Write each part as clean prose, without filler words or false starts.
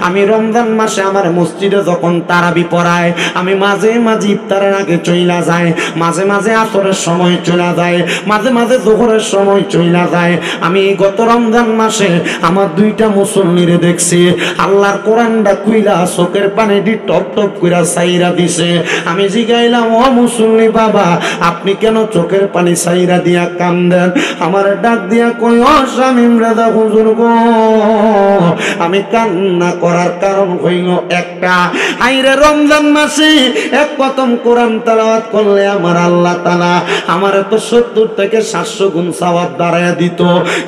আমি রমজান মাসে আমার মসজিদে যখন তারাবি পড়ায়, আমি মাঝে মাঝে ইফতারের আগে চইলা যায়, মাঝে মাঝে আসরের সময় চলে যায়, মাঝে মাঝে জোহরের সময় চইলা যায়। আমি গত রমজান মাসে আমার দুইটা মুসল্লিরে দেখছি আল্লাহর কোরআনটা কুইলা চোখের পানি দি টপ টপ কইরা সাইরা দিছে। আমি জিগাইলাম, ও মুসল্লি বাবা, আপনি কেন চোখের পানি সাইরা দিয়া কান্দেন? আমার ডাক দিয়া কই, ও শামীম রাজা হুজুর গো, আমি কান্না করার কারণ হইল একটা, আইরে রমজান মাসে এক কতম কোরআন তেলাওয়াত করলে আমার আল্লাহ তাআলা আমারে তো 70 থেকে 700 গুণ সওয়াব দাঁড়ায়া দিত,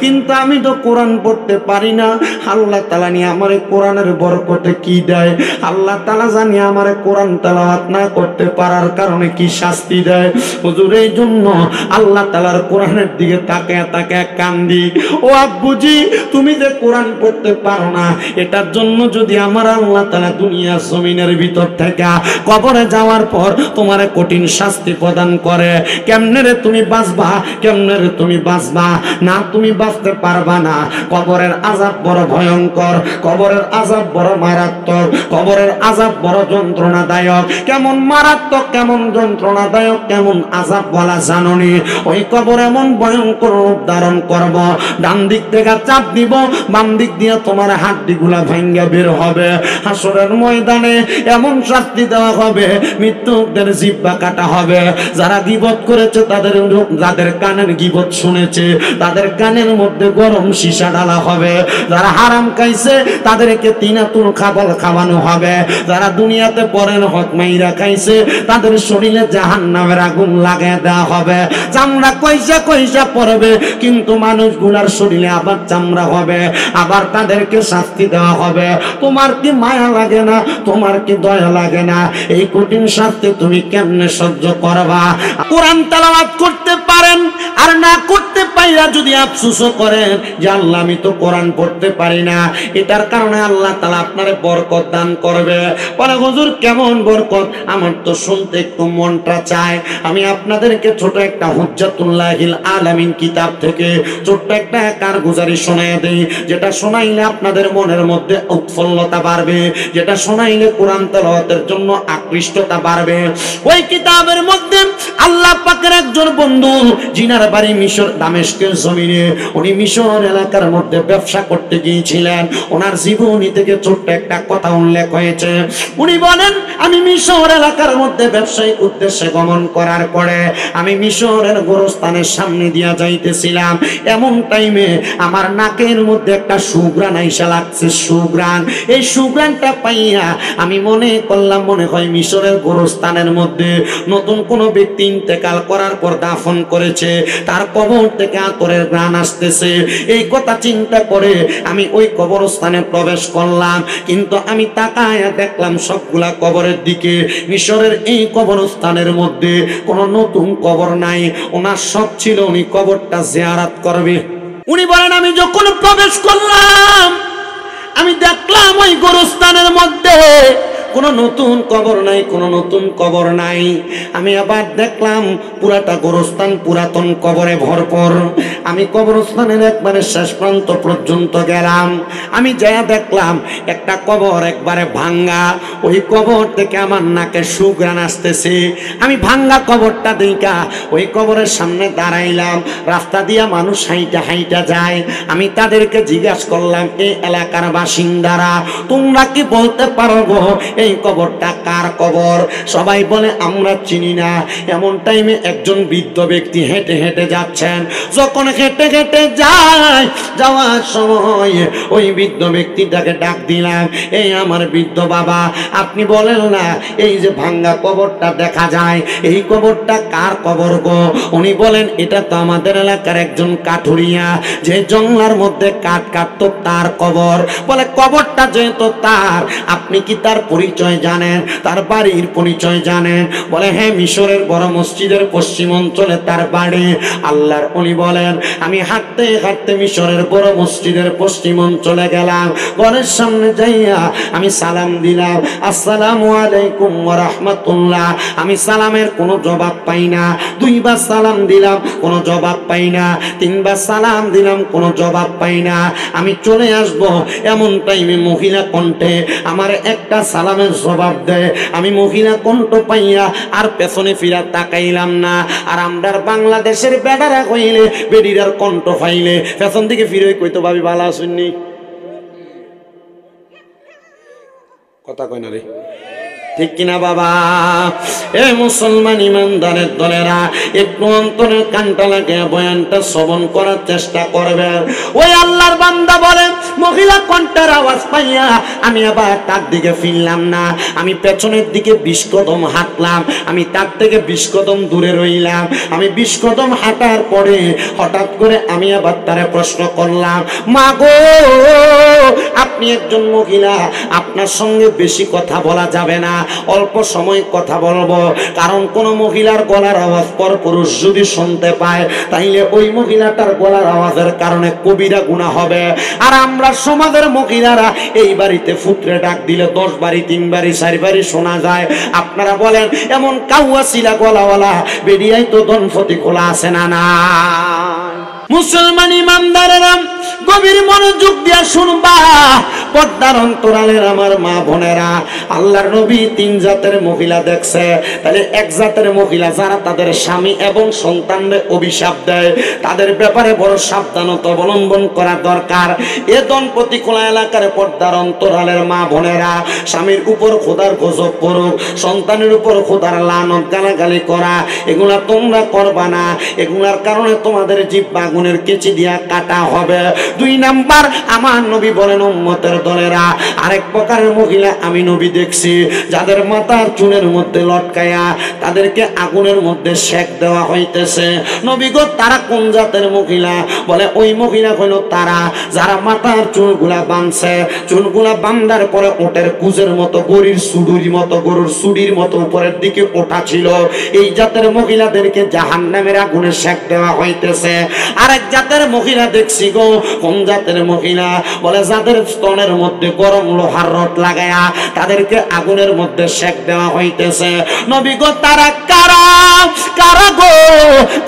কিন্তু আমি তো কোরআন পড়তে পারি না। আল্লাহ তাআলা নিয়ে আমারে কোরআনের বরকতে কি দেয়, আল্লাহ তাআলা জানি আমারে কোরআন তেলাওয়াত না করতে পারার কারণে কি শাস্তি দেয়। হুজুর এই জন্য আল্লাহ তাআলার কোরআনের দিকে তাকায় তাকায় কান্দি। ও আব্বুজি, তুমি যে কোরআন পড়তে পারো না, এটার জন্য যদি আমার আল্লাহ তাআলা দুনিয়া জমিনের ভিতর থেকে কবরে যাওয়ার পর তোমারে কঠিন শাস্তি প্রদান করে, কেমনে রে তুমি বাঁচবা? কেমনে রে তুমি বাঁচবা? না, তুমি বাঁচতে পারবা না। কবরের আযাব বড় ভয়ঙ্কর, কবরের আযাব বড় মারাত্মক, কবরের আযাব বড় যন্ত্রণাদায়ক। কেমন মারাত্মক, কেমন যন্ত্রণাদায়ক, কেমন আযাব বলা জাননি? ওই কবর এমন ভয়ঙ্কর রূপ ধারণ করব, ডান দিক থেকে চাপ দিব, বাম দিক দিয়ে তোমার হাড্ডিগুলা ভাঙ্গা বের হবে। হাসরের ময়দানে এমন শাস্তি দেওয়া হবে, মৃত্যুদের জিহ্বা কাটা হবে। যারা গীবত করেছে তাদের, যাদের কানের গীবত শুনেছে তাদের কানের মধ্যে গরম সীসা ঢালা হবে। যারা হারাম খাইছে তাদেরকে তিনাতুল খাবার খাওয়ানো হবে। যারা দুনিয়াতে পরের হক মাইরা খাইছে তাদের শরীরে জাহান্নামের আগুন লাগায় দেওয়া হবে। চামড়া কইসা কইসা পড়বে, কিন্তু মানুষগুলার শরীরে আবার চামড়া হবে, আবার তাদেরকে শাস্তি দেওয়া হবে। তোমার কি মায়া লাগে না? তোমার কি দয়া লাগে না? এই কঠিন শাস্তি তুমি কেমনে সহ্য করবা? কোরআন তেলাওয়াত করতে পারেন আর না করতে পাইরা যদি আফসোসও করেন যে আল্লাহ আমি তো কোরআন পড়তে পারি না, এটার কারণে আল্লাহ তাআলা আপনারে বরকত দান করবে। বলে হুজুর কেমন বরকত? আমার তো শুনতে একটু মনটা চায়। আমি আপনাদেরকে ছোট একটা হুজ্জাতুল্লাহিল আলামিন কিতাব থেকে ছোট্ট একটা কারগুজারি শোনায় দেই, যেটা শোনাইলে আপনাদের মনের মধ্যে উৎফুল্লতা বাড়বে, যেটা শোনাইলে কোরআন তেলাওয়াতের জন্য আকৃষ্টতা বাড়বে। ওই কিতাবের মধ্যে আল্লাহ পাকের একজন বন্ধু, জিনার বাড়ি মিশর দামেস্কের জমিনে, উনি মিশর এলাকার মধ্যে ব্যবসা করতে গিয়েছিলেন। ওনার জীবনী থেকে ছোট্ট একটা কথা উল্লেখ হয়েছে। উনি বলেন, আমি মিশর এলাকার মধ্যে ব্যবসায়িক উদ্দেশ্যে গমন করার পরে আমি মিশরের গোরস্থানের সামনে দিয়া যাইতেছিলাম। এমন টাইমে আমার নাকের মধ্যে একটা সুঘ্রাণ আইসা লাগছে, সুঘ্রাণ। এই সুঘ্রাণটা পাইয়া আমি মনে করলাম মনে হয় মিশরের গোরস্থানের মধ্যে নতুন কোনো ব্যক্তি ইন্তেকাল করার পর দাফন করেছে, তার কবর থেকে আতরের ঘ্রাণ আসতেছে। এই কথা চিন্তা করে আমি ওই কবরস্থানে প্রবেশ করলাম, কিন্তু আমি তাকায়া দেখলাম সবগুলা কবরের দিকে। মিশরের এই কবরস্থানের মধ্যে কোনো নতুন কবর নাই, ওনার সব ছিল উনি কবরটা জিয়ারত করবে। উনি বলেন, আমি যখন প্রবেশ করলাম আমি দেখলাম ওই গোরস্থানের মধ্যে কোনো নতুন কবর নাই, কোনো নতুন কবর নাই। আমি আবার দেখলাম পুরাটা গোরস্থান পুরাতন কবরে ভরপুর। আমি কবরস্থানের একবারে শেষ প্রান্ত পর্যন্ত গেলাম। আমি যাইয়া দেখলাম একটা কবর একবারে ভাঙ্গা। ওই কবর থেকে আমার নাকে সুঘ্রাণ আসতেছে। আমি ভাঙ্গা কবরটা দেখা ওই কবরের সামনে দাঁড়াইলাম। রাস্তা দিয়া মানুষ হাইটা হাইটা যায়। আমি তাদেরকে জিজ্ঞাসা করলাম, এই এলাকার বাসিন্দারা তোমরা কি বলতে পারবো এই কবরটা কার কবর? সবাই বলে আমরা চিনি না। এমন টাইমে একজন বৃদ্ধ ব্যক্তি হেঁটে হেঁটে যাচ্ছেন। যখন হেঁটে হেঁটে যায়, যাওয়ার সময় ওই বৃদ্ধ ব্যক্তিটাকে ডাক দিলাম, এই আমার বৃদ্ধ বাবা, আপনি বলেন না এই যে ভাঙ্গা কবরটা দেখা যায়, এই কবরটা কার কবর গো? উনি বলেন, এটা তো আমাদের এলাকার একজন কাঠুরিয়া, যে জঙ্গলার মধ্যে কাঠ কাটতো, তার কবর। বলে কবরটা যেহেতু তার, আপনি কি তার পরিচয় পরিচয় জানেন, তার বাড়ির পরিচয় জানেন? বলে হ্যাঁ, মিশরের বড় মসজিদের পশ্চিম অঞ্চলে তার বাড়ি। আল্লাহর ওলি বলেন আমি হাঁটতে হাঁটতে মিশরের বড় মসজিদের পশ্চিম অঞ্চলে গেলাম, ঘরের সামনে যাইয়া আমি সালাম দিলাম, আসসালামু আলাইকুম ওয়া রাহমাতুল্লাহ। আমি সালামের কোনো জবাব পাই না। দুইবার সালাম দিলাম, কোনো জবাব পাই না। তিনবার সালাম দিলাম, কোনো জবাব পাই না। আমি চলে আসব এমন টাইমে মহিলা কণ্ঠে আমার একটা সালামের জবাব দেয়। আমি মহিলা কণ্ঠ পাইয়া আর পেছনে ফিরা তাকাইলাম না। আর আমরার বাংলাদেশের বেড়ারা কইলে বেডিরার কণ্ঠ পাইলে পেছন দিকে ফিরে কইতো ভাবি ভালো আসুননি, কথা কয় না রে, ঠিক কিনা বাবা? এ মুসলমান ইমানদারের দলেরা, একটু অন্তরের কানটা লাগে বয়ানটা শ্রবণ করার চেষ্টা করবে। ওই আল্লাহর বান্দা বলে মহিলা কণ্ঠের আওয়াজ পাইয়া আমি আবার তার দিকে ফিরলাম না, আমি পেছনের দিকে 20 কদম হাঁটলাম। আমি তার থেকে 20 কদম দূরে রইলাম। আমি 20 কদম হাঁটার পরে হঠাৎ করে আমি আবার তারে প্রশ্ন করলাম, মা গো, আপনি একজন মহিলা, আপনার সঙ্গে বেশি কথা বলা যাবে না, অল্প সময় কথা বলবো। কারণ কোন মহিলার গলার আওয়াজ পর পুরুষ যদি শুনতে পায় তাইলে ওই মহিলাটার গলার আওয়াজের কারণে কবিরা গুনাহ হবে। আর আমরা সমাজের মহিলারা এই বাড়িতে ফুটরে ডাক দিলে 10 বাড়ি 3 বাড়ি 4 বাড়ি শোনা যায়। আপনারা বলেন এমন কাউয়া শিলা গলাওয়ালা বেরিয়াই তো দনফতি খোলা আছে না? না মুসলমান ইমানদারেরা গভীর মনোযোগ দিয়া শুনবা, পর্দার অন্তরালের আমার মা বোনেরা, আল্লাহর নবী 3 জাতের মহিলা দেখছে। তাহলে এক জাতের মহিলা যারা তাদের স্বামী এবং সন্তানদের অভিশাপ দেয়, তাদের ব্যাপারে বড় সাবধানতা অবলম্বন করা দরকার। এ দম্পতি খোলা এলাকার পর্দার অন্তরালের মা বোনেরা, স্বামীর উপর খোদার গজব পড়ুক, সন্তানের উপর খোদার লানত গালাগালি করা, এগুলা তোমরা করবা না। এগুলার কারণে তোমাদের জিহ্বা আগুনের কেচি দিয়া কাটা হবে। 2 নাম্বার, আমার নবী বলেন উম্মতের দলেরা, আরেক প্রকারের মহিলা আমি নবী দেখছি যাদের মাথার চুলের মধ্যে লটকায়া তাদেরকে আগুনের মধ্যে সেক দেওয়া হইতেছে। নবী গো, তারা কোন জাতের মহিলা? বলে ওই মহিলা হইল তারা যারা মাথার চুলগুলা বাঁধছে, চুলগুলা বাঁধার পরে ওটের কুজের মতো, গরুর সুডির মতো উপরের দিকে ওঠা ছিল। এই জাতের মহিলাদেরকে জাহান্নামের আগুনে সেক দেওয়া হইতেছে। আরেক জাতের মহিলা দেখছি গো, কোন জাতের মহিলা? বলে যাদের স্তনের মধ্যে গরম লোহার রড লাগায়া তাদেরকে আগুনের মধ্যে সেক দেওয়া হইতেছে। নবী গো, তারা কারা কারা গো?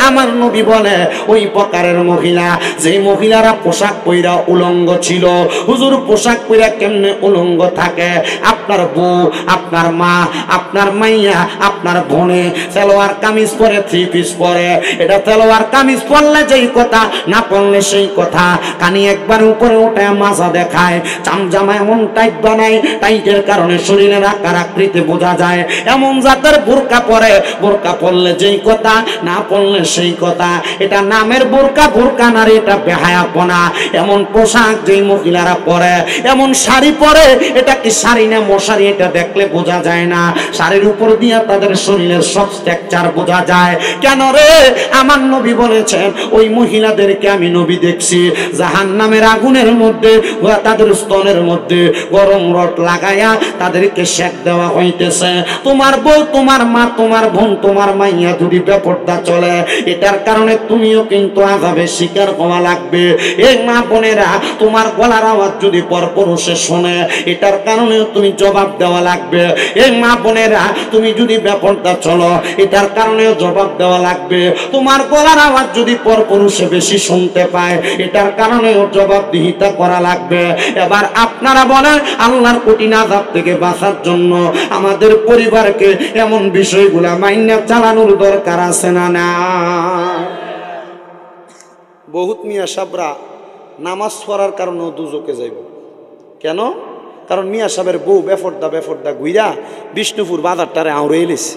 আমার নবী বলে ওই প্রকারের মহিলা যে মহিলারা পোশাক পইরা উলঙ্গ ছিল। হুজুর, পোশাক পইরা কেমনে উলঙ্গ থাকে? আপনার বউ, আপনার মা, আপনার মাইয়া, আপনার বোনে সালোয়ার কামিজ পরে, 3 পিস পরে। এটা সালোয়ার কামিজ পরলে যেই কথা, না পরলে সেই কথা। কানি একবার উপরে উঠে মাজা দেখায়, চামজামা এমন টাইট বানায়, টাইটের কারণে শরীরের আকার আকৃতি বোঝা যায়। এমন জাতের বোরকা পরে, বোরকা পরলে যেই কথা, না পরলে সেই কথা। এটা নামের বোরকা, বোরকা নারী, এটা বেহায়াপনা। এমন পোশাক যেই মহিলারা পরে, এমন শাড়ি পরে, এটা কি শাড়ি না মশারি এটা দেখলে বোঝা যায় না। শাড়ির উপর দিয়া তাদের শরীরের সব স্ট্রাকচার বোঝা যায়। কেন রে? আমার নবী বলেছেন ওই মহিলাদেরকে আমি নবী দেখছি জাহান্নামের আগুনের মধ্যে, তাদের স্তনের মধ্যে গরম রড লাগায়া তাদেরকে সেক দেওয়া হইতেছে। তোমার বউ, তোমার মা, তোমার বোন, তোমার মাইয়া যদি বেপরদা চলে, এটার কারণে তুমিও কিন্তু আযাবে শিকার হওয়া লাগবে। এই মা বোনেরা, তোমার গলার আওয়াজ যদি পরপুরুষে শোনে, এটার কারণেও তুমি জবাব দেওয়া লাগবে। এই মা বোনেরা, তুমি যদি বেপরদা চলো, এটার কারণেও জবাব দেওয়া লাগবে। তোমার গলার আওয়াজ যদি পরপুরুষে বেশি শুনতে পায়, এটার কারণেও জবাবদিহিতা করা লাগবে। এবার আপনারা বলেন, আল্লাহর কঠিন আযাব থেকে বাঁচার জন্য আমাদের পরিবারকে এমন বিষয়গুলা মাইনা চালানোর দরকার আছে না? না। বহুত মিয়া সাবরা নামাজ পড়ার কারণেও দুজকে যাইব। কেন? কারণ মিয়া সাহেবের বউ বেফরদা গুইরা বিষ্ণুপুর বাজারটারে আউড়ে এলেছে।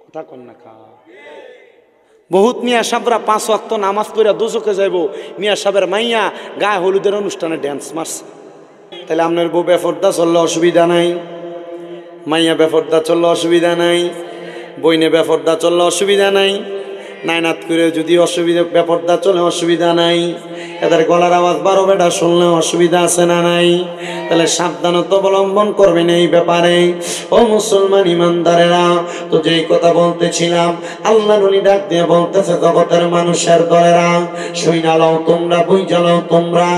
কথা কন না খা। বহুত মিয়া সাহেবরা 5 ওয়াক্ত নামাজ পড়া দুজকে যাইব, মিয়া সাহেবের মাইয়া গায়ে হলুদের অনুষ্ঠানে ড্যান্স মারছে। তাহলে আপনার বউ বেফরদা চললে অসুবিধা নাই, মাইয়া বেফরদা চললে অসুবিধা নাই, বইনে বেফরদা চললে অসুবিধা নাই। নাইনাত করে যদি অসুবিধা ব্যাপারটা চলে অসুবিধা নাই, এদের গলার আওয়াজ 12 বেটা শুনলে অসুবিধা আছে না নাই? তাহলে সাবধানতা অবলম্বন করবেন এই ব্যাপারে। ও মুসলমান ইমানদারেরা, তো যেই কথা বলতেছিলাম, আল্লাহ নবী ডাক দিয়ে বলতেছে, জগতের মানুষের দলেরা শুইনা লও তোমরা, বুঝা লও তোমরা।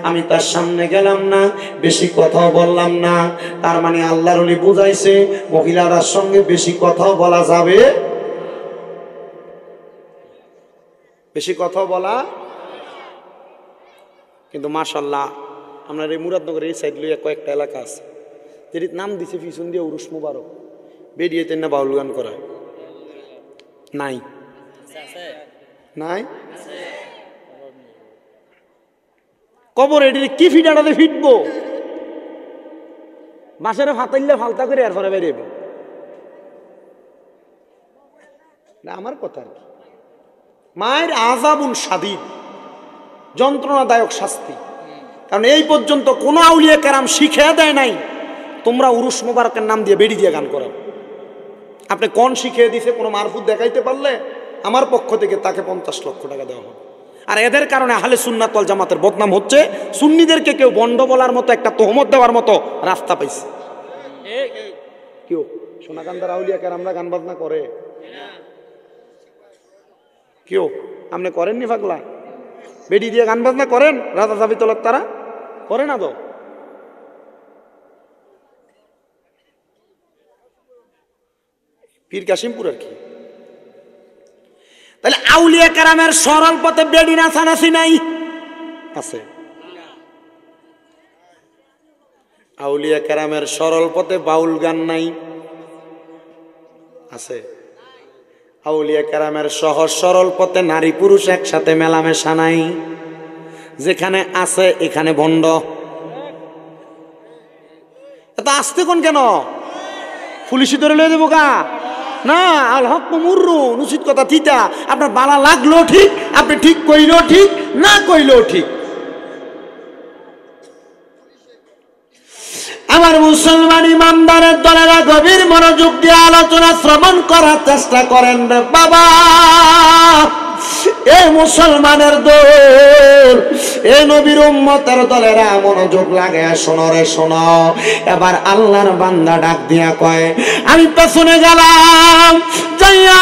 আমি তার সামনে গেলাম না, বেশি কথাও বললাম না। তার মানে আল্লাহ নবী বুঝাইছে মহিলাদের সঙ্গে বেশি কথাও বলা যাবে, বেশি কথা বলা। কিন্তু মাশাআল্লাহ আপনার এই মুরাদনগরের এই সাইড লইয়া কয়েকটা এলাকা আছে যেটির নাম দিছে পিছন দিয়ে উরুস মুবারক, বেরিয়েতে না বাউল গান করা নাই নাই কবর এটি কি ফিটাটাতে ফিটবো, বাঁশের ফাতাইলে ফালতা করে এরপরে বেরিয়ে না। আমার কথা আর কি, মায়ের আযাবুন শাদীদ, যন্ত্রণাদায়ক শাস্তি। কারণ এই পর্যন্ত কোন আউলিয়া কেরাম শিখে দেয় নাই তোমরা উরুস মুবারকের নাম দিয়ে বেড়ি দিয়ে গান করাও। আপনি কোন শিখিয়ে দিছে কোনো মারফুত দেখাইতে পারলে আমার পক্ষ থেকে তাকে 50 লক্ষ টাকা দেওয়া হবে। আর এদের কারণে আহলে সুন্নাত ওয়াল জামাতের বদনাম হচ্ছে, সুন্নিদেরকে কেউ বন্ড বলার মতো একটা তহমত দেওয়ার মতো রাস্তা পাইছে। কেউ সোনাকান্দার আউলিয়া কেরামরা গান বাজনা করে, কেউ আপনি করেননি পাগলা? বেডি দিয়ে গান বাজনা করেন রাজা সাবিতলার তারা করে না তো? পীর কাশিমপুর আর কি। তাহলে আউলিয়া কেরামের সরল পথে বেডি নাচানাচি নাই আছে? আউলিয়া কেরামের সরল পথে বাউল গান নাই আছে? আউলিয়া কেরামের সহজ সরল পথে নারী পুরুষ একসাথে মেলামেশা নাই? যেখানে আছে এখানে ভণ্ড। এত আসতে কোন কেন? পুলিশি ধরে লয়ে দেবো গা না? আল হক মুররু উচিত কথা থিতা। আপনার বালা লাগলো ঠিক, আপনি ঠিক কইলেও ঠিক, না কইলেও ঠিক। আমার মুসলমান ইমানদারের দলেরা গভীর মনোযোগ দিয়ে আলোচনা শ্রবণ করার চেষ্টা করেন রে বাবা। এ মুসলমানের দল, এ নবীর উম্মতের দলেরা মনোযোগ লাগে, শোনো রে শোনো। এবার আল্লাহর বান্দা ডাক দিয়া কয়, আমি পেছনে গেলাম, যাইয়া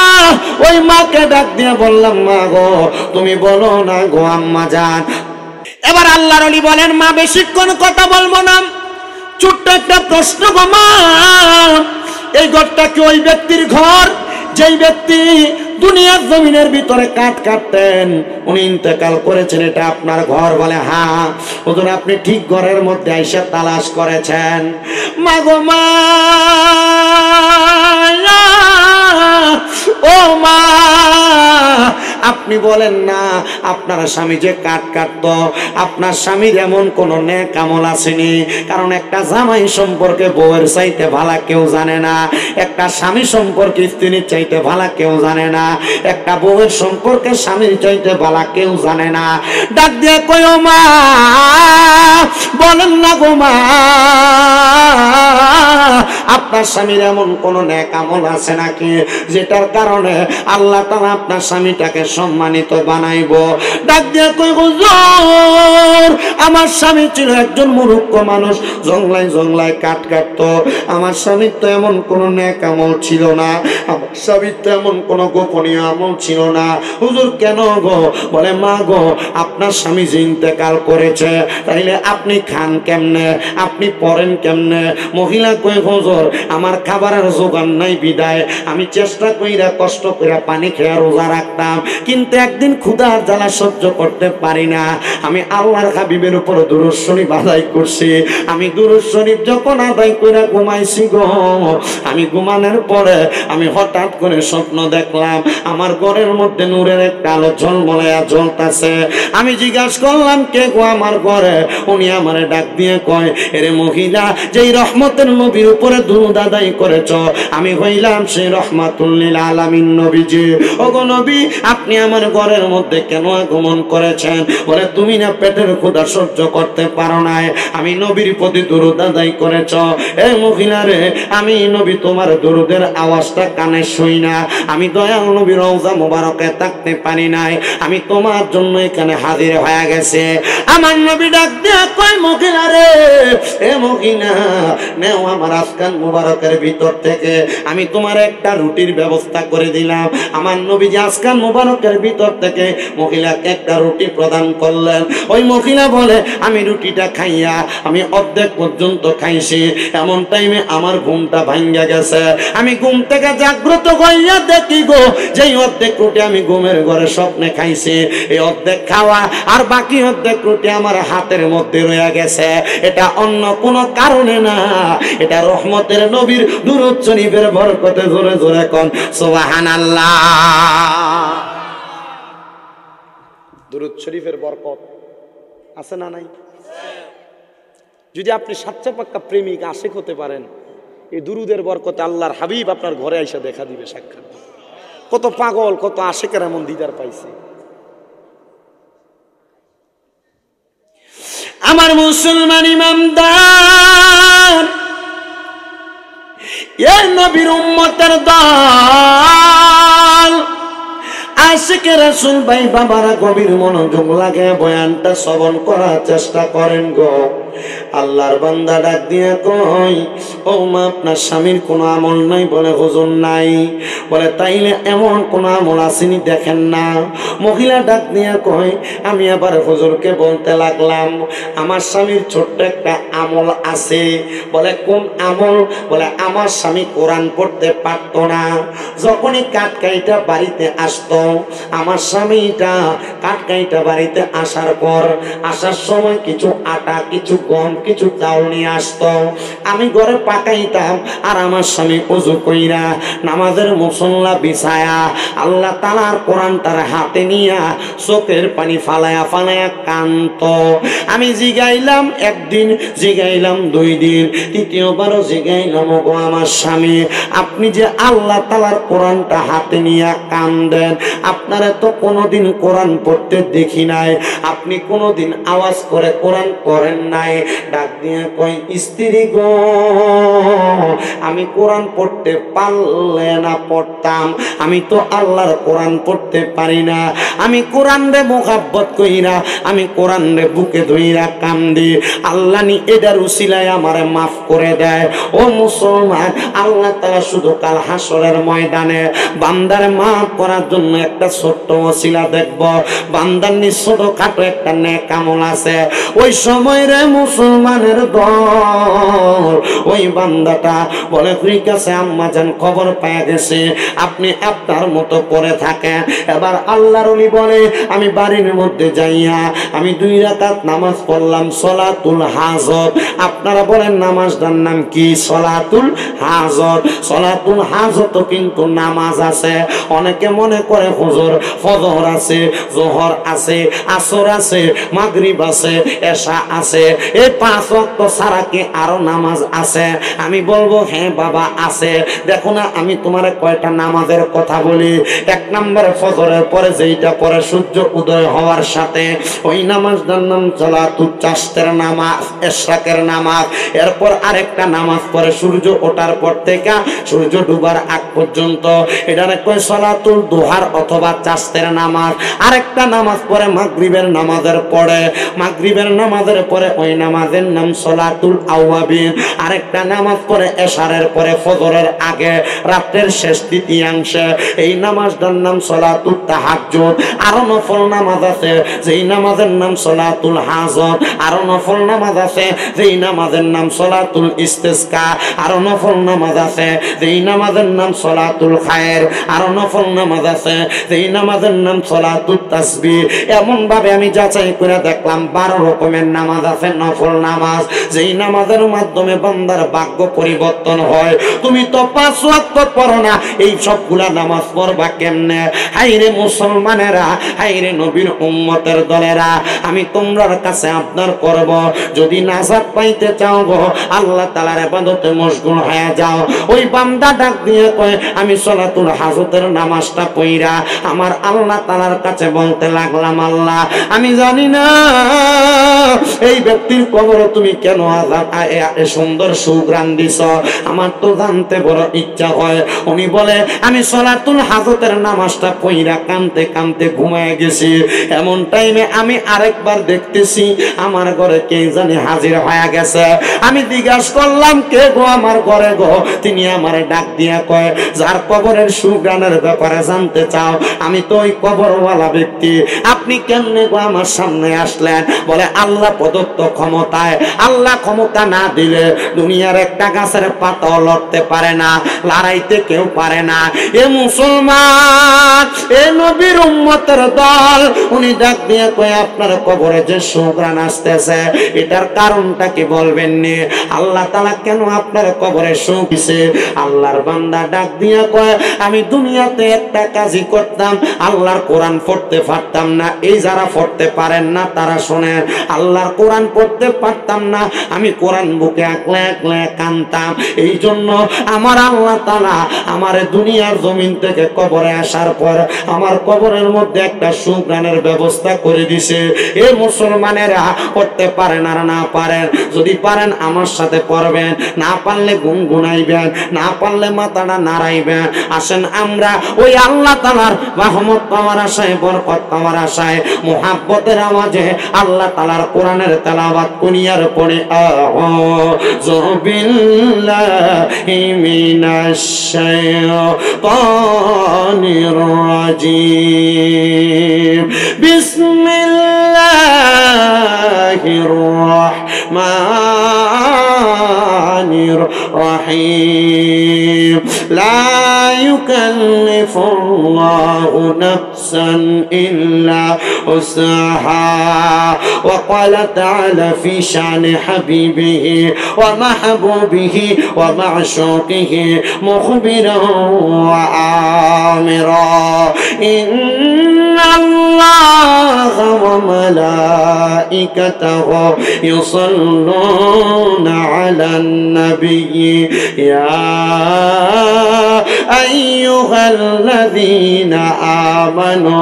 ওই মাকে ডাক দিয়া বললাম, মা গো তুমি বলো না গো আম্মা জান। এবার আল্লাহর ওলি বলেন, মা বেশিক্ষণ কথা বলবো না, ছোট্ট একটা প্রশ্ন গো মা। এই ঘরটা কি ওই ব্যক্তির ঘর যেই ব্যক্তি দুনিয়ার জমিনের ভিতরে কাঠ কাটতেন, উনি ইন্তেকাল করেছেন, এটা আপনার ঘর? বলে হ্যাঁ। হুজুর আপনি ঠিক ঘরের মধ্যে আইসা তালাশ করেছেন। মা গো মা, ও মা আপনি বলেন না আপনার স্বামী যে কাঠ কাটতো, আপনার স্বামীর এমন কোন নেক আমল আসেনি? কারণ একটা জামাই সম্পর্কে বউয়ের চাইতে ভালো কেউ জানে না, একটা স্বামী সম্পর্কে স্ত্রীর চাইতে ভালো কেউ জানে না, একটা বউয়ের সম্পর্কে স্বামীর চাইতে ভালো কেউ জানে না। ডাক দিয়ে কইও মা, বলেন না গো মা, আপনার স্বামীর এমন কোন নেক আমল আছে নাকি যেটার কারণে আল্লাহ তাআলা আপনার স্বামীটাকে সম্মানিত বানাইব? ডাক দিয়ে কই, হুজুর আমার স্বামী ছিল একজন মূর্খ মানুষ, জংলায় জংলায় কাঠ কাটতো। আমার স্বামীর তো এমন কোন নেক আমল ছিল না, আমার স্বামীর তো এমন কোন গোপনীয় আমল ছিল না। হুজুর কেন গো? বলে মা গো আপনার স্বামী যে ইন্তেকাল করেছে, তাইলে আপনি খান কেমনে, আপনি পড়েন কেমনে? মহিলা কই, হুজুর আমার খাবারের জোগান নাই বিদায় আমি চেষ্টা কইরা কষ্ট কইরা পানি খেয়ে রোজা রাখতাম, কিন্তু একদিন ক্ষুধার জ্বালা সহ্য করতে পারি না, আমি আল্লাহর হাবিবের উপর দুরূদ শরীফ আদায় করছি। আমি দুরূদ শরীফ যখন আদায় কইরা ঘুমাইছি গো, আমি ঘুমানোর পরে আমি হঠাৎ করে স্বপ্ন দেখলাম আমার ঘরের মধ্যে নূরের একটা আলো ঝলমলাইয়া জ্বলতাছে। আমি জিজ্ঞাসা করলাম কে গো আমার ঘরে? উনি আমারে ডাক দিয়ে কয়, এরে মহিলা, যেই রহমতের নবীর উপরে দুরূদ আদায় করেছ, আমি হইলাম সেই রহমাতুল লিল আলামিন নবীজি। ওগো নবী, আপনি আমার ঘরের মধ্যে কেন আগমন করেছেন? বলে তুমি না পেটের ক্ষুধা সহ্য সহ্য করতে পারো নাই, আমি নবীর প্রতি দুরূদ আদায় করেছ। এই মহিলা রে, আমি নবী তোমার দুরূদের আওয়াজটা কানে শুই না, আমি দয়াল নবীর রওজা মোবারকে থাকতে পারি নাই, আমি তোমার জন্য এখানে হাজির হয়ে গেছে। আমার নবী ডাক দিয়া কয় মহিলা রে, এ মহিলা নেও আমার আজকান মোবারকের ভিতর থেকে আমি তোমার একটা রুটির ব্যবস্থা করে দিলাম। আমার নবী যে আজকান মোবারকের ভিতর থেকে মহিলাকে একটা রুটি প্রদান করলেন। ওই মহিলা বলে আমি রুটিটা খাইয়া আমি অর্ধেক পর্যন্ত খাইছি, এমন টাইমে আমার ঘুমটা ভাঙ্গা গেছে। আমি ঘুম থেকে জাগ্রত হইয়া দেখি গো, যেই অর্ধেক রুটি আমি ঘুমের ঘরে স্বপ্নে খাইছি, এই অর্ধেক খাওয়া আর বাকি অর্ধেক রুটি আমার হাতের মধ্যে রয়ে গেছে। এটা অন্য কোনো কারণে না, এটা রহমতের নবীর দুরূদ শরীফের বরকতে। জোরে জোরে কোন সুবহানাল্লাহ। দুরূদ শরীফের বরকত আছে না নাই? যদি আপনি সাচ্চা পাক্কা প্রেমিক আশিক হতে পারেন, এই দুরূদের বরকতে আল্লাহর হাবিব আপনার ঘরে আইসা দেখা দিবে, সাক্ষাৎ। কত পাগল, কত আশিকের এমন দিদার পাইছে। আমার মুসলমান ইমামদার, এ নবীর উম্মতের দল, আশিকে রাসূল ভাই বাবারা গভীর মনোযোগ লাগে বয়ানটা শ্রবণ করার চেষ্টা করেন গো। আল্লাহর বান্দা ডাক দিয়ে কয়, ও মা আপনার স্বামীর কোনো আমল নাই? বলে হুজুর নাই। বলে তাইলে এমন কোন আমল আসেনি দেখেন না। মহিলা ডাক দিয়ে কয়, আমি আবার হুজুরকে বলতে লাগলাম আমার স্বামীর ছোট্ট একটা আমল আছে। বলে কোন আমল? বলে আমার স্বামী কোরআন পড়তে পারতো না, যখনই কাটকাইটা বাড়িতে আসতো, আমার স্বামীটা কাটকাইটা বাড়িতে আসার পর আসার সময় কিছু আটা, কিছু গম, কিছু চাউল নিয়ে আসতো, আমি ঘরে পাকাইতাম, আর আমার স্বামী ওযু কইরা নামাজের মুসল্লা বিছায়া আল্লাহ তাআলার কোরআন তার হাতে নিয়া চোখের পানি ফালায়া ফালায়া কাঁদতো। আমি জিগাইলাম একদিন, জিগাইলাম 2 দিন, তৃতীয়বারও জিগাইলাম, ওগো আমার স্বামী আপনি যে আল্লাহ তাআলার কোরআনটা হাতে নিয়া কাঁদেন, আপনারা তো কোনোদিন কোরআন পড়তে দেখি নাই, আপনি কোনোদিন আওয়াজ করে কোরআন পড়েন নাই। ডাক দিয়ে কই, স্ত্রী গো আমি কোরআন পড়তে পারলে না পড়তাম, আমি তো আল্লাহর কোরআন পড়তে পারি না, আমি কোরআন রে মোহাব্বত কইরা আমি কোরআন রে বুকে ধইরা কান্দি, আল্লাহ নি এটার উসিলায় আমারে মাফ করে দেয়। ও মুসলমান, আল্লাহ তাআলা শুধু কাল হাসরের ময়দানে বান্দারে মাফ করার জন্য একটা ছোট্ট ওসিলা দেখব। বান্দার নি ছোটখাটো একটা নেক আমল আছে, ওই সময় রে মুসলমানের দল ওই বান্দাটা বলে ঠিক আছে আম্মা জান খবর পেয়ে গেছে, আপনি আপনার মতো করে থাকেন। এবার আল্লাহর ওলি বলে আমি বাড়ির মধ্যে যাইয়া আমি 2 রাকাত নামাজ পড়লাম সলাতুল হাজত। আপনারা বলেন নামাজটার নাম কি? সলাতুল হাজত। সলাতুল হাজত কিন্তু নামাজ আছে। অনেকে মনে করে হুজুর ফজর আছে, জোহর আছে, আসর আছে, মাগরিব আছে, এশা আছে, এই 5 ওয়াক্ত ছাড়া কি আরো নামাজ আছে? আমি বলবো হ্যাঁ বাবা আছে। দেখো না আমি তোমার কয়টা নামাজের কথা বলি। 1 নম্বরে ফজরের পরে যেইটা পরে সূর্য উদয় হওয়ার সাথে ওই নামাজটার নাম সালাতুল চাষতের নামাজ, ইশরাকের নামাজ। এরপর আরেকটা নামাজ পরে সূর্য ওঠার পর থেকে সূর্য ডুবার আগ পর্যন্ত, এটার কয় সালাতুল দুহার অথবা চাষতের নামাজ। আরেকটা নামাজ পরে মাগরিবের নামাজের পরে, মাগরিবের নামাজের পরে ওই নামাজের নাম সালাতুল আওয়াবিন। আরেকটা নামাজ পরে এশারের পরে ফজরের আগে রাতের শেষ তৃতীয়াংশে এই নামাজটার নাম সালাতুল তাহাজ্জুদ। আরো নফল নামাজ আছে যেই নামাজের নাম সালাতুল হাজত। আরো নফল নামাজ আছে যেই নামাজের নাম সালাতুল ইস্তিসকা। আরো নফল নামাজ আছে যেই নামাজের নাম সালাতুল খায়ের। আরো নফল নামাজ আছে যেই নামাজের নাম সালাতুল তাসবিহ। এমন ভাবে আমি যাচাই করে দেখলাম 12 রকমের নামাজ আছে, নফল নামাজ, যেই নামাজের মাধ্যমে বান্দার ভাগ্য পরিবর্তন হয়। তুমি তো 5 ওয়াক্ত পড়ো না, এই সবগুলা নামাজ পড়বা কেমনে? হাইরে মুসলমানেরা, হাইরে নবীর উম্মতের দলেরা, আমি তোমরার কাছে আবদার করব, যদি নাজাত পাইতে চাও গো আল্লাহ তাআলার ইবাদতে মশগুল হয়ে যাও। ওই বান্দা ডাক দিয়ে কয় আমি সালাতুল হাজতের নামাজটা পড়া আমার আল্লাহ তাআলার কাছে বলতে লাগলাম, আল্লাহ আমি জানি না এই ব্যক্তির কবর তুমি কেন সুন্দর সুগ্রাণ দিছ? আমার তো জানতে বড় ইচ্ছা হয়। উনি বলে আমি সলাতুল হাজতের নামাজটা পইরা কানতে কানতে ঘুমায় গেছি। এমন টাইমে আমি আরেকবার দেখতেছি আমার ঘরে কে জানি হাজির হয়ে গেছে। আমি জিজ্ঞাসা করলাম কে গো আমার ঘরে গো? তিনি আমার ডাক দিয়া কয় যার কবরের সুগ্রাণের ব্যাপারে জানতে চাও, আমি তো ওই কবরওয়ালা ব্যক্তি। আপনি কেমনে গো আমার সামনে আসলেন? বলে আল্লাহ প্রদত্ত ক্ষমতায়। আল্লাহ ক্ষমতা না দিলে দুনিয়ার একটা গাছের পাতাও লড়তে পারে না, লড়াইতে কেউ পারে না। এ মুসলমান, এ নবীর উম্মতের দল, উনি ডাক দিয়ে কয় আপনার কবরে যে সুগ্রাণ আসতেছে এটার কারণটা কি বলবেন নি? আল্লাহ তাআলা কেন আপনার কবরে শুকিছে? আল্লাহর বান্দা ডাক দিয়া কয় আমি দুনিয়াতে একটা কাজই করতাম, আল্লাহর কোরআন পড়তে পারতাম না। এই যারা পড়তে পারেন না তারা শোনেন, আল্লাহর কোরআন পড়তে পারতাম না, আমি কোরআন বুকে একলা একলা কানতাম। এই জন্য আমার আল্লাহ তাআলা আমার দুনিয়ার জমিন থেকে কবরে আসার পর আমার কবরের মধ্যে একটা সুগ্রাণের ব্যবস্থা করে দিছে। এ মুসলমানেরা পড়তে পারেন আর না পারেন, যদি পারেন আমার সাথে পড়বেন, না পারলে গুনগুনাইবেন, না পারলে মাথাটা নাড়াইবেন। আসেন আমরা ওই আল্লাহ তাআলার রহমত পাওয়ার আশায়, বরকত পাওয়ার আশায়, মুহাব্বতের আওয়াজে আল্লাহ তাআলার কোরআনের তেলাওয়াত কুনিয়ার পড়ে আউযু বিল্লাহি মিনাশ শাইতানির রাজিম। বিসমিল্লাহির রাহমানির রাহিম। লা ইউকাল্লিফুল্লাহু নাফসান ইল্লা উসআহা। ওয়া ক্বালা তাআলা ফি শানি হাবিবিহি ওয়া মাহবুবিহি ওয়া মা'শুকিহি মুখবিরান ওয়া আমিরা। ইন্নাল্লাহা ওয়া মালাইকাতাহু ইউসাল্লুনা আলান নাবিয়্যি ইয়া আইয়ুহাল্লাযীনা আমানু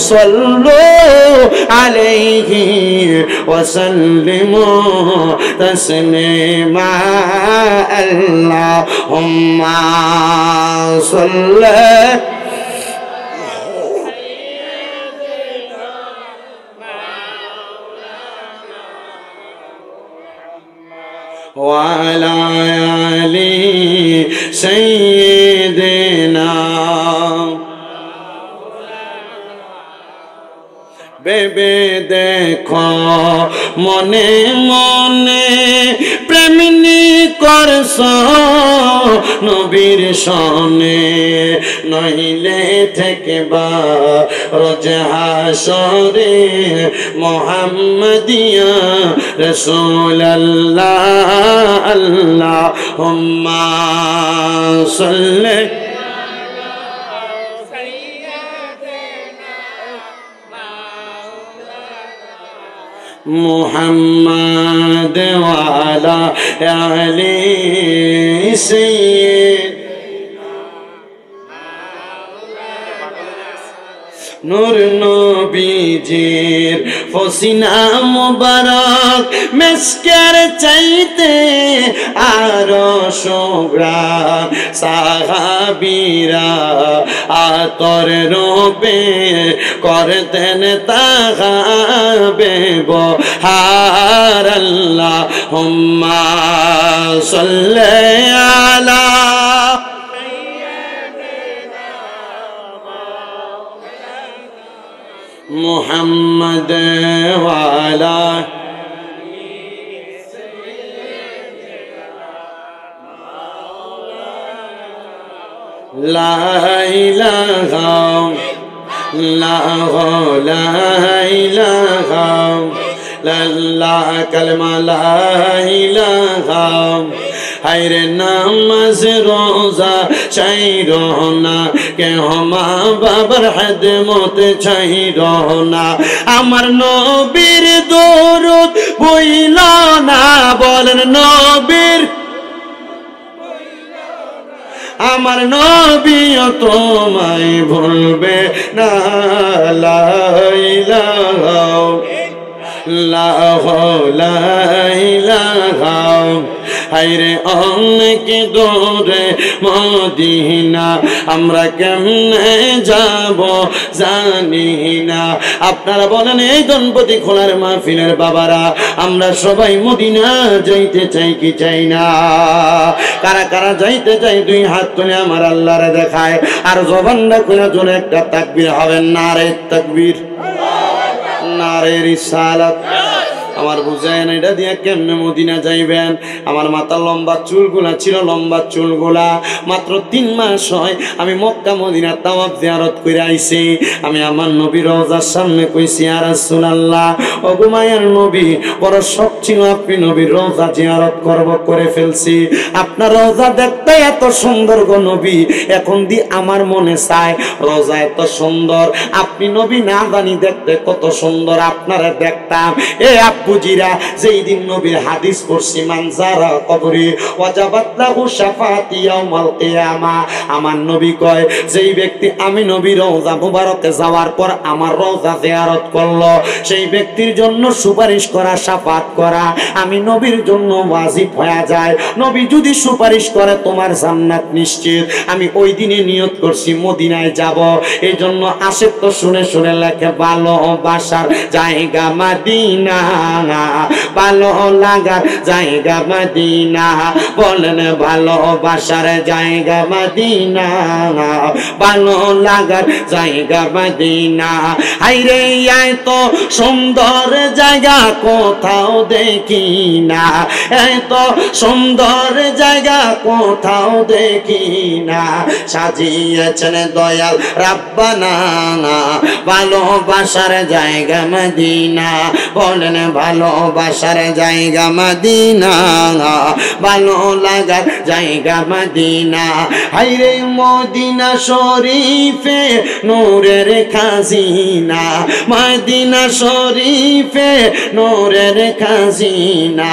সাল্লু আলাইহি ওয়া সাল্লিমু তাসলিমা। আল্লাহুম্মা সাল্লি وعلى آل سيدنا। বেবে দেখো মনে মনে প্রেমিনী করছ নবীর সনে, নইলে থেকে বা রোজ হাসরে মুহাম্মদিয়া রাসূলুল্লাহ। আল্লাহুম্মা সাল্লি মুহাম্মদ ওয়া আলা আলি সাইয়্যিদিনা। নূর নবীজির ফসিনা মুবারক মিসকের চাইতে আরো সুগ্রাণ, সাহাবীরা আতর রূপে করতেন তাহাবে বহার। আল্লাহুম্মা সাল্লি আলা মুহাম্মদ ওয়া আলা লা ইলাহা ইল্লাল্লাহ লা ইলাহা ইল্লাল্লাহ কালমা লা ইলাহা। হায়রে নামাজ রোজা চাইরো না, কেহ মা বাবার খেদমত চাইরো না, আমার নবীর দরুদ বইল না। বলেন নবীর, আমার নবীও তোমায় ভুলবে না। লা ইলাহা আল্লাহ লা ইলাহা হায়রে অনেক দূরে মদিনা আমরা কেমনে যাব জানি না। আপনারা বলেন এই গণপতি খোলার মাহফিলের বাবারা আমরা সবাই মদিনা যাইতে চাই কি চাই না? কারা কারা যাইতে চাই দুই হাত তুলে আমার আল্লাহরে দেখায় আর জবানটা খুলে জোরে একটা তাকবীর হবেন। নারে তাকবীর, নারে রিসালাত। আমার বুঝায় না এটা দিয়ে কেমনে মদিনা যাইবেন। আমার মাথা লম্বা চুলগুলা ছিল, লম্বা চুলগুলা মাত্র 3 মাস হয় আমি মক্কা মদিনা তাওয়াফ জিয়ারত করে আইছি। আমি আমার নবীর রওজার সামনে কইছি ইয়া রাসূলুল্লাহ ও গো মায়ের নবী বড় শখ ছিল আপনি নবীর রওজা জিয়ারত করব, করে ফেলছি। আপনার রওজা দেখতে এত সুন্দর গো নবী, এখন দি আমার মনে চায় রওজা এত সুন্দর, আপনি নবী না জানি দেখতে কত সুন্দর আপনারা দেখতাম। এ বুজিরা যেই দিন নবীর হাদিস পড়ছি মানজারা কবরি ওয়াজাবাত লাহু শাফাআতি ইয়াউমাল কিয়ামা। আমার নবী কয় যেই ব্যক্তি আমি নবীর রওজা মুবারকে যাওয়ার পর আমার রওজা জিয়ারত করলো সেই ব্যক্তির জন্য সুপারিশ করা, শাফাত করা আমি নবীর জন্য ওয়াজিব হয়ে যায়। নবী যদি সুপারিশ করে তোমার জান্নাত নিশ্চিত। আমি ওই দিনে নিয়ত করছি মদিনায় যাব, এই জন্য আসে তো শুনে শুনে লেখে ভালোবাসার জায়গা মদিনা, ভালো লাগার জায়গা মদিনা, বলেন ভালোবাসার জায়গা মদিনা, ভালো লাগার জায়গা মদিনা। হাইরে এত সুন্দর জায়গা কোথাও দেখি না, এত সুন্দর জায়গা কোথাও দেখি না, সাজিয়েছেন দয়াল রাব্বানা ভালোবাসার জায়গা মদিনা, বলেন ভালোবাসার জায়গা মদিনা, ভালো লাগার জায়গা মদিনা। হায়রে মদিনা শরীফে নূরের খাজিনা, মদিনা শরীফে নূরের খাজিনা,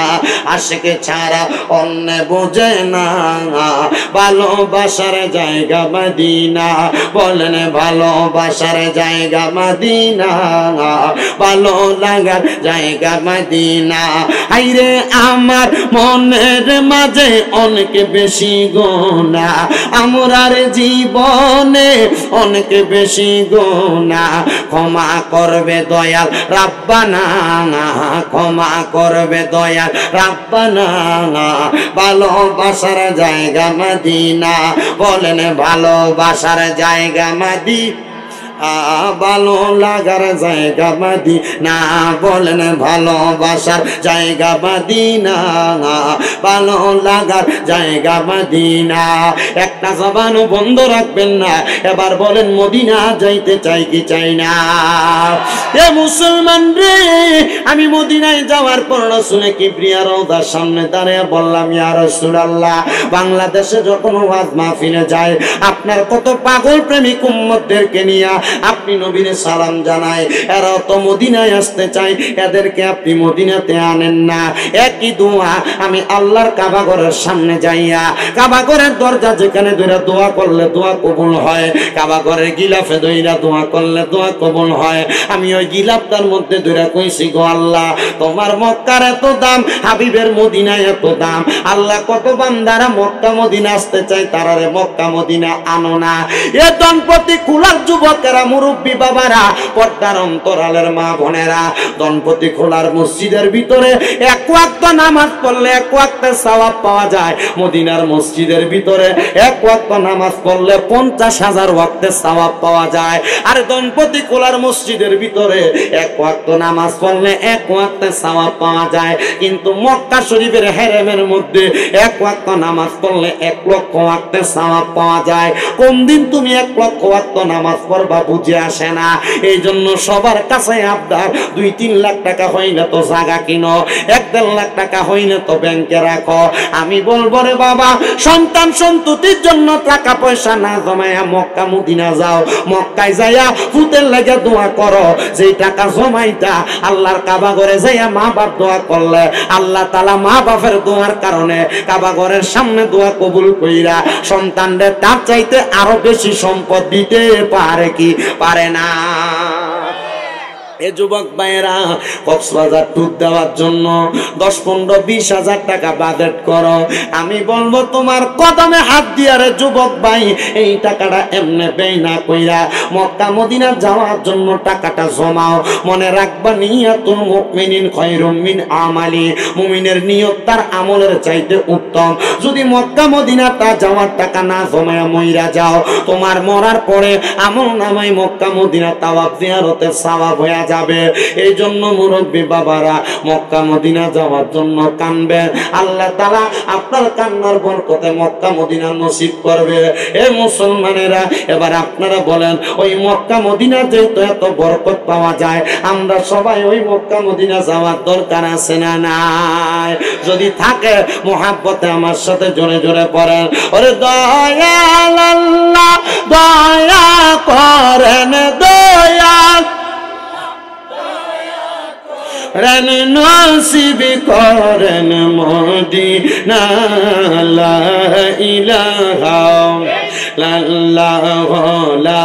আশিকে ছাড়া অন্য বোঝে না, ভালোবাসার জায়গা মদিনা, বলেন ভালোবাসার জায়গা মদিনা, ভালো লাগার জায়গা মদিনা। হায়রে আমার মনের মাঝে অনেক বেশি গোনা, আমরার জীবনে অনেক বেশি গোনা, ক্ষমা করবে দয়াল রাব্বানা, ক্ষমা করবে দয়াল রাব্বানা, ভালোবাসার জায়গা মদিনা, বলেন ভালোবাসার জায়গা মদিনা, ভালো লাগার জায়গা মদিনা, বলেন ভালোবাসার জায়গা মদিনা, ভালো লাগার জায়গা মদিনা। একটা জবানও বন্ধ রাখবেন না, এবার বলেন মদিনা যাইতে চাই কি চাই না? এ মুসলমান রে, আমি মদিনায় যাওয়ার পর রাসূল কিবরিয়া রওজার সামনে দাঁড়িয়ে বললাম ইয়া রাসূলুল্লাহ বাংলাদেশে যখন ওয়াজ মাহফিলে যায় আপনার কত পাগল প্রেমিক উম্মতদেরকে নিয়ে আপনি নবীরে সালাম জানায়, এরা তো মদিনায় আসতে চায়, এদেরকে আপনি মদিনাতে আনেন না। একই দোয়া আমি আল্লাহর কাবা ঘরের সামনে যাইয়া, কাবা ঘরের দরজা যেখানে ধরে দোয়া করলে দোয়া কবুল হয়, কাবা ঘরের গিলাফে ধইরা দোয়া করলে দোয়া কবুল হয়, আমি ওই গিলাফটার মধ্যে ধরে কইছি গো আল্লাহ তোমার মক্কার এত দাম, হাবিবের মদিনায় এত দাম, আল্লাহ কত বান্দারা মক্কা মদিনা আসতে চায়, তারারে মক্কা মদিনা আনো না। এ দম্পতি কুলার যুবকেরা, মুরব্বী বাবারা, পর্দার অন্তরালের মা বোনেরা, দম্পতি খোলার মসজিদের ভিতরে এক ওয়াক্ত নামাজ পড়লে এক ওয়াক্তের সওয়াব পাওয়া যায়, মদিনার মসজিদের ভিতরে এক ওয়াক্ত নামাজ পড়লে 50,000 ওয়াক্তের সওয়াব পাওয়া যায়। আর দম্পতি খোলার মসজিদের ভিতরে এক ওয়াক্ত নামাজ পড়লে এক ওয়াক্তের সওয়াব পাওয়া যায়, কিন্তু মক্কা শরীফের হেরেমের মধ্যে এক ওয়াক্ত নামাজ পড়লে 1 লক্ষ ওয়াক্তের সওয়াব পাওয়া যায়। কোন দিন তুমি 1 লক্ষ ওয়াক্ত নামাজ পড়বা বুঝে আসে না। এই জন্য সবার কাছে আবদার 2-3 লাখ টাকা হইলে তো জায়গা কিনো, 1-1.5 লাখ টাকা হইলে তো ব্যাংকে রাখো। আমি বলবো রে বাবা, সন্তান সন্ততির জন্য টাকা পয়সা না জমায়া মক্কা মদিনা যাও, মক্কায় যাইয়া ফুতের লাগে দোয়া করো, যেই টাকা জমাইতা আল্লাহর কাবা ঘরে যাইয়া মা বাপ দোয়া করলে আল্লাহ তাআলা মা বাপের দোয়ার কারণে কাবা ঘরের সামনে দোয়া কবুল কইরা সন্তানদের তার চাইতে আরো বেশি সম্পদ দিতে পারে কি পারে না? এ যুবক ভাইয়েরা কক্সবাজার ট্যুর দেওয়ার জন্য 10, 15, 20 হাজার টাকা বাজেট করো। আমি বলবো তোমার কদমে হাত দিয়া রে যুবক ভাই, এই টাকাটা এমনি ব্যয় না কইরা মক্কা মদিনা যাওয়ার জন্য টাকাটা জমাও। মনে রাখবা নিয়াতুল মুমিনিন খায়রুম মিন আমালি, মুমিনের নিয়ত তার আমলের চাইতে উত্তম। যদি মক্কা মদিনাটা যাওয়ার টাকা না জমায়া মইরা যাও, তোমার মরার পরে আমল নামায় মক্কা মদিনা তাওয়াফ জিয়ারতের সওয়াব হয়ে যাবে। এই জন্য মুরব্বী বাবারা মক্কা মদিনা যাওয়ার জন্য কানবে, আল্লাহ তাআলা আপনার কান্নার বরকতে মক্কা মদিনা নসিব করবে। এই মুসলমানেরা এবার আপনারা বলেন, ওই মক্কা মদিনা যেহেতু এত বরকত পাওয়া যায়, আমরা সবাই ওই মক্কা মদিনা যাওয়ার দরকার আছে না নাই? যদি থাকে মুহাব্বতে আমার সাথে জোরে জোরে পড়েন, ওরে দয়াল আল্লাহ দয়া করেন, দয়া রেন নসিব করেন মদিনা। লা ইলাহা ইল্লাল্লাহ লা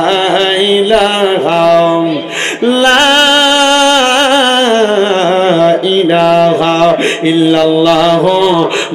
ইলাহা ইলাহা ইল্লাল্লাহ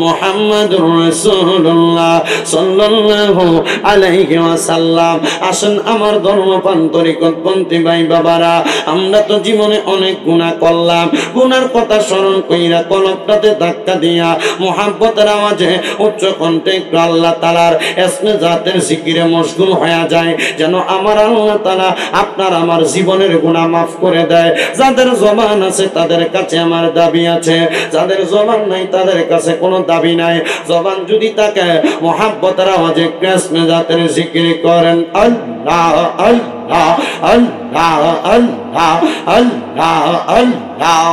মুহাম্মাদুর রাসূলুল্লাহ সাল্লাল্লাহু আলাইহি ওয়াসাল্লাম। আসেন আমার ধর্মপ্রাণ তরিকতপন্থী ভাই বাবারা, আমরা তো জীবনে অনেক গুনাহ করলাম, গুনার কথা স্মরণ কইরা কলবটাতে ধাক্কা দিয়া মুহাব্বতের আওয়াজে উচ্চ কণ্ঠে একটু আল্লাহ তাআলার ইসমে জাতের জিকিরে মশগুল হয়ে যায়, যেন আমার আল্লাহ তাআলা আপনার আমার জীবনের গুনাহ মাফ করে দেয়। যাদের জবান আছে তাদের কাছে আমার দাবি আছে, যাদের জবান নাই তাদের কাছে কোনো দাবি নাই। জবান যদি থাকে মুহাব্বতের আওয়াজে ইসমে জাতের জিকির করেন, আল্লাহ আল্লাহ আল্লাহ আল্লাহ আল্লাহ আল্লাহ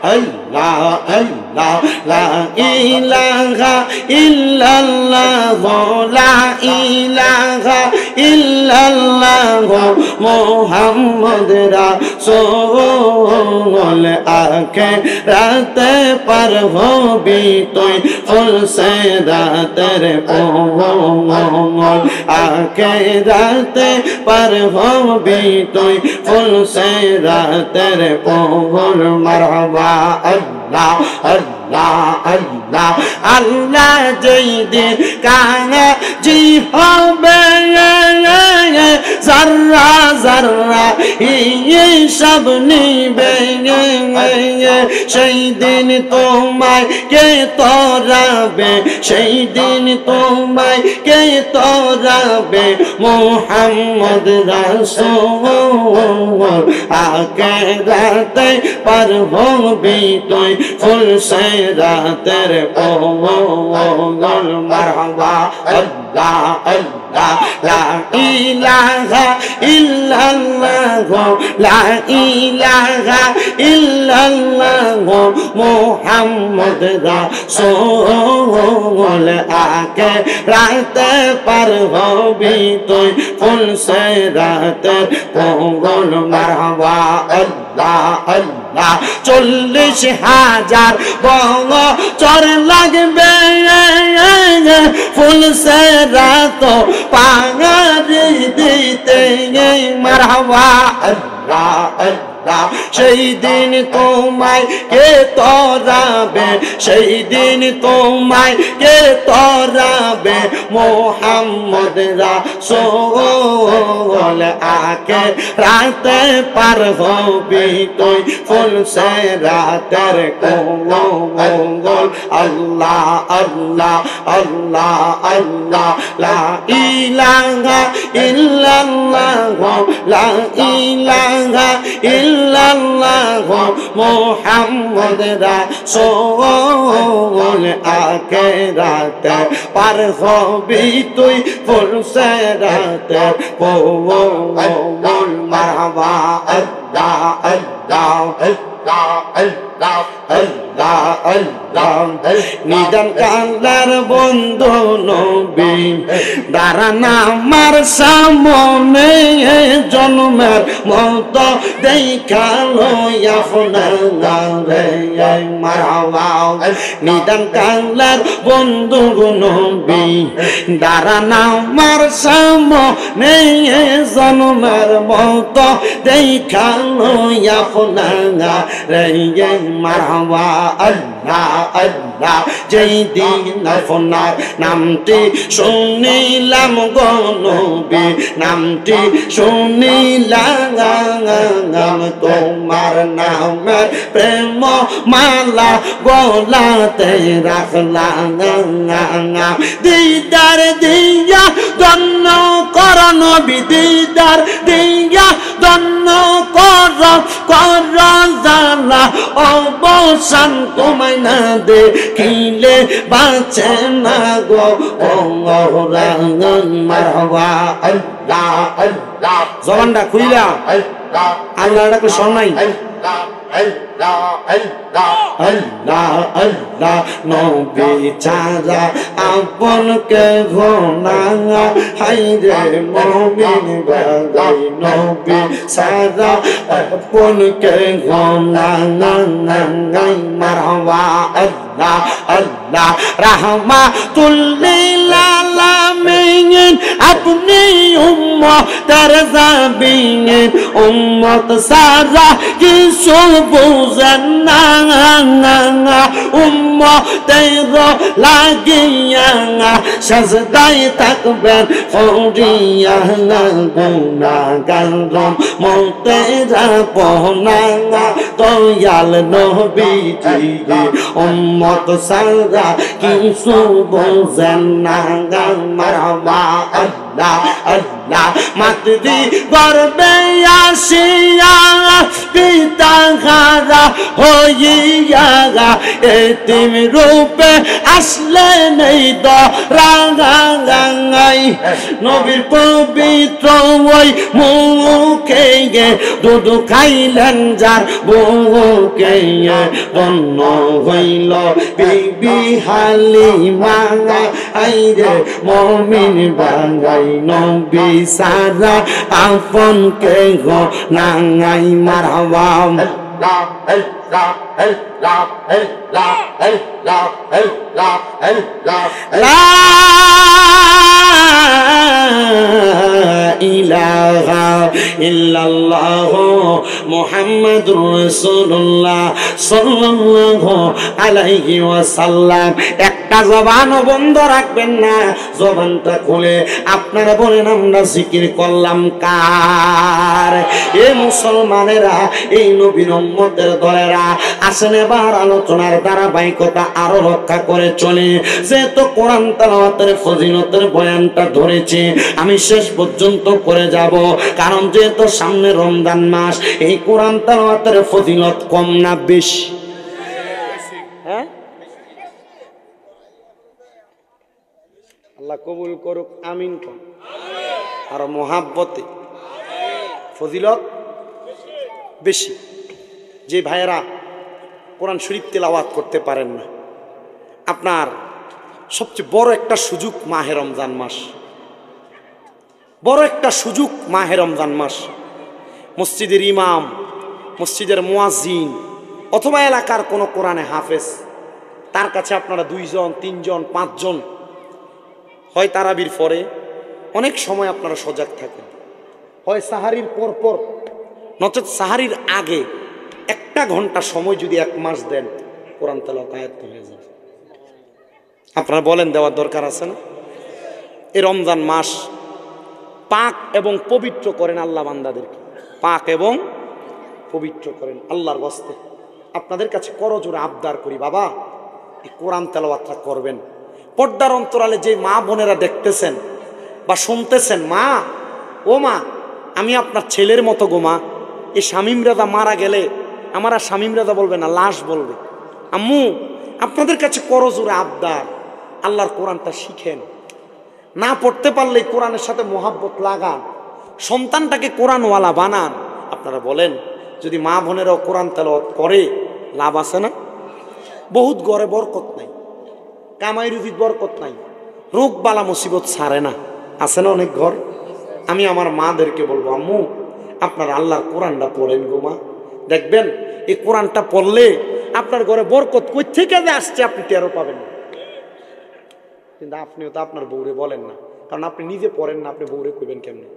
আল্লাহ আল্লাহ লা ইলাহা ইল্লাল্লাহ লা ইলাহা ইল্লাল্লাহ মুহাম্মদ রাসূল। আখিরাতে পার হবি তুই ফুল সে রাতের পঙ্গল, আখিরাতে পার হবি তুই ফুল সে রাতের পঙ্গল। মারহাবা আল্লাহ আল্লাহ আল্লাহ আল্লাহ যেই দিন কানে জি হবে জাররা জাররা হিসাব নিবে, সেই দিন তোমায় কে তোরাবে, সেই দিন তোমায় কে তোরাবে মুহাম্মদ রাসূল। আখিরাতে পার হবি তুই ফুল সে রাতের পঙ্গল। মারহাবা আল্লাহ আল্লাহ লা ইলাহা ইল্লাল্লাহ লা ইলাহা ইল্লাল্লাহ মুহাম্মদ রাসূল। আখিরাতে পার হবি তুই ফুল সে রাতের পঙ্গল। মারহাবা আল্লাহ আল্লাহ 40,000 বছর লাগবে ফুল সে রাত পাগারি দিতে। মারহাবা আল্লাহ আল্লাহ সেই দিন তোমায় কে তোরাবে, সেই দিন তোমায় কে তোরাবে মুহাম্মদ রাসূল। আখিরাতে পার হবি তুই ফুল সে রাতের পঙ্গল। আল্লাহ আল্লাহ আল্লাহ আল্লাহ লা ইলাহা ইল্লাল্লাহ লা ইলাহা ইল্লাল্লাহ মুহাম্মদ রাসূল। আখিরাতে পার হবি তুই ফুল সে রাতের পঙ্গল। মারহাবা আল্লাহ আল্লাহ আল্লাহ আল্লাহ আল্লাহ আল্লাহ। নিদান কালার বন্ধু নবী দাঁড়ান আমার সামনে, জন্মের মতো দেখালো আপনারে মারহাবা নিদান কালার বন্ধু নবী দাঁড়ানা আমার সামনে জন্মের মতো দেখালো আপনারা রে মারহাবা আল্লাহ আল্লাহ যেই দিন আপনার নামটি শুনিলাম গো নবী নামটি শুনিলাম তোমার নামের প্রেম মালা গলাতে রাখলাম দিদার দিয়া ধন্য কর নবী দিদার দিয়া ধন্য কর কর জানা অবসান তোমায় না দেখিলে বাঁচে না গো মারহাবা আল্লাহ আল্লাহ জবানটা খুইলা আল্লাহ ডাকলে শোন নাই আল্লাহ আল্লাহ নবী ছাড়া আপন কে ঘোনা হাইরে মুমিন বাগাই নবী ছাড়া আপন কে ঘোনা মারহাবা আল্লাহ আল্লাহ রাহমাতুল লিল আলামিন আপনি উম্মতের জাবিন উম্মত সারা কিছু বুঝেন না উম্মতের লাগিয়া সাজদায় থাকবেন ফরিয়া গুনাহগার মতে যাব না দয়াল নবীজি উম্মত সারা কিছু বুঝেন না মারহাবা আল্লাহ আল্লাহ মাতৃ গর্বে আসিয়া পিতা হারা হইয়া এতিম রূপে আসলে নেই দরাঙ্গাই নবীর পবিত্র ওই মুখে দুধ খাইলেন যার বুকে বন্য হইল বিবি হালিমা আইরে মুমিন বাঙাই নবী সারা আপন কে গো নাঙ্গাই মারহাবা লা ইলাহা ইল্লাল্লাহ মুহাম্মাদুর রাসূলুল্লাহ সাল্লাল্লাহু আলাইহি ওয়াসাল্লাম একটা জবানও বন্ধ রাখবেন না জবানটা খুলে আপনারা বলেন আমরা জিকির করলাম কার এ মুসলমানেরা এই নবীর উম্মতের দলেরা আসেন এবার আলোচনার ধারাবাহিকতা আরো রক্ষা করে চলে যেহেতু কোরআন তেলাওয়াতের ফজিলতের বয়ানটা ধরেছে আমি শেষ পর্যন্ত করে যাব কারণ যেহেতু সামনে রমজান মাস এই কোরআন তেলাওয়াতের ফজিলত কম না বেশি হ্যাঁ আল্লাহ কবুল করুক আমিন কোন আর মোহাব্বতে ফজিলত বেশি যে ভাইয়েরা কোরআন শরীফ তেলাওয়াত করতে পারেন না আপনার সবচেয়ে বড় একটা সুযোগ মাহে রমজান মাস বড় একটা সুযোগ মাহে রমজান মাস মসজিদের ইমাম মসজিদের মুয়াজ্জিন অথবা এলাকার কোনো কোরআনে হাফেজ তার কাছে আপনারা 2 জন 3 জন 5 জন হয় তারাবির পরে অনেক সময় আপনারা সজাগ থাকেন হয় সাহারির পর নচেত সাহারির আগে 1 ঘন্টা সময় যদি 1 মাস দেন কোরআন তেলাওয়াত আয়াত হয়ে যায় আপনারা বলেন দেওয়ার দরকার আছে না এই রমজান মাস পাক এবং পবিত্র করেন আল্লাহ বান্দাদেরকে পাক এবং পবিত্র করেন আল্লাহর ওয়াস্তে আপনাদের কাছে করজোরে আবদার করি বাবা এই কোরআন তেলাওয়াতটা করবেন পর্দার অন্তরালে যে মা বোনেরা দেখতেছেন বা শুনতেছেন মা ও মা আমি আপনার ছেলের মতো গো মা এই শামীম রাজা মারা গেলে আমার আর শামীম রাজা বলবে না লাশ বলবে আম্মু আপনাদের কাছে করজোরে আবদার আল্লাহর কোরআনটা শিখেন না পড়তে পারলে কোরআনের সাথে মোহাব্বত লাগান সন্তানটাকে কোরআনওয়ালা বানান আপনারা বলেন যদি মা বোনেরাও কোরআন তেলাওয়াত করে লাভ আছে না বহুত ঘরে বরকত নাই কামাই রুজির বরকত নাই রোগ বালা মুসিবত ছাড়ে না আছে না অনেক ঘর আমি আমার মাদেরকে বলবো আম্মু আপনার আল্লাহর কোরআনটা পড়েন গো মা দেখবেন এই কোরআনটা পড়লে আপনার ঘরে বরকত কই থেকে যে আসছে আপনি টেরও পাবেন না। কিন্তু আপনিও তো আপনার বউরে বলেন না, কারণ আপনি নিজে পড়েন না, আপনি বউরে কইবেন কেমনে?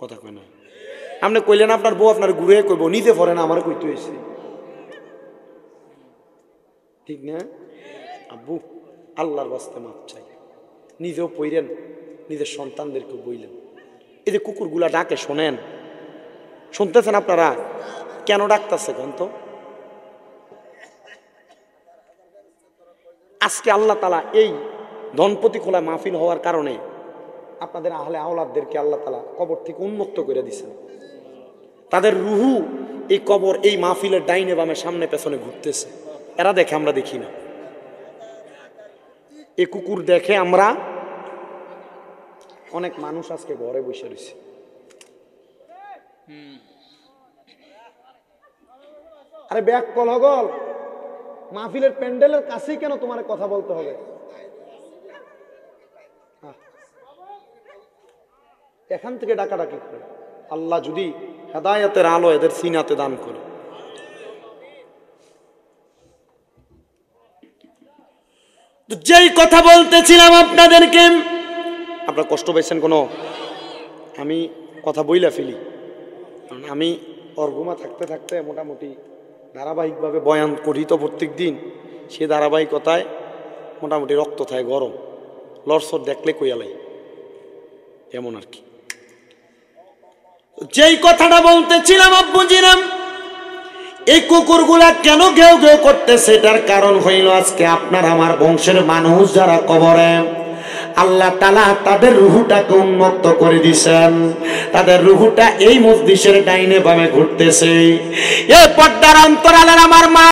কথা কয় না। আপনি কইলেন আপনার বউ আপনার ঘুরে কইব, নিজে পড়ে না, আমার কইতে হয়েছে। ঠিক না আব্বু? আল্লাহর বাস্তে মাপ চাই, নিজেও পইরেন, নিজের সন্তানদেরকে বইলেন। এই যে কুকুরগুলা ডাকে শোনেন, শুনতেছেন আপনারা? কেন ডাকতেছে কেন তো? আজকে আল্লাহ তাআলা এই ধনপতি খোলা মাহফিল হওয়ার কারণে আপনাদের আহলে আওলাদদেরকে আল্লাহ তাআলা কবর থেকে উন্মুক্ত করে দিয়েছেন। তাদের রুহু এই কবর, এই মাহফিলের ডাইনে বামে সামনে পেছনে ঘুরতেছে। এরা দেখে, আমরা দেখি না। এই কুকুর দেখে আমরা। অনেক মানুষ আজকে ঘরে বসে রয়েছে। আরে ব্যাক কল হগল, মাহফিলের প্যান্ডেলের কাছেই কেন তোমার কথা বলতে হবে? এখান থেকে ডাকাডাকি করে আল্লাহ যদি হেদায়েতের আলো এদের সিনাতে দান করে। যেই কথা বলতেছিলাম আপনাদেরকে, আপনারা কষ্ট পাইছেন কোনো? আমি কথা বইলা ফেলি, কারণ আমি অর্ঘুমা থাকতে থাকতে মোটামুটি ধারাবাহিকভাবে বয়ান করি তো প্রত্যেক দিন। সে ধারাবাহিকতায় মোটামুটি রক্ত থাকে গরম, লড়সড় দেখলে কইয়ালাই এমন আর কি। যেই কথাটা বলতেছিলাম আব্বুজিরাম, এই কুকুরগুলা কেন ঘেউ ঘেউ করতেছে, এটার কারণ হইল আজকে আপনার আমার বংশের মানুষ যারা কবরে, আল্লাহ তাআলা তাদের রুহুটাকে উন্মুক্ত করে দিয়েছেন। তাদের রুহুটা এই মজলিসের ডাইনে বামে ঘুরতেছে। এই পর্দার অন্তরালের আমার মা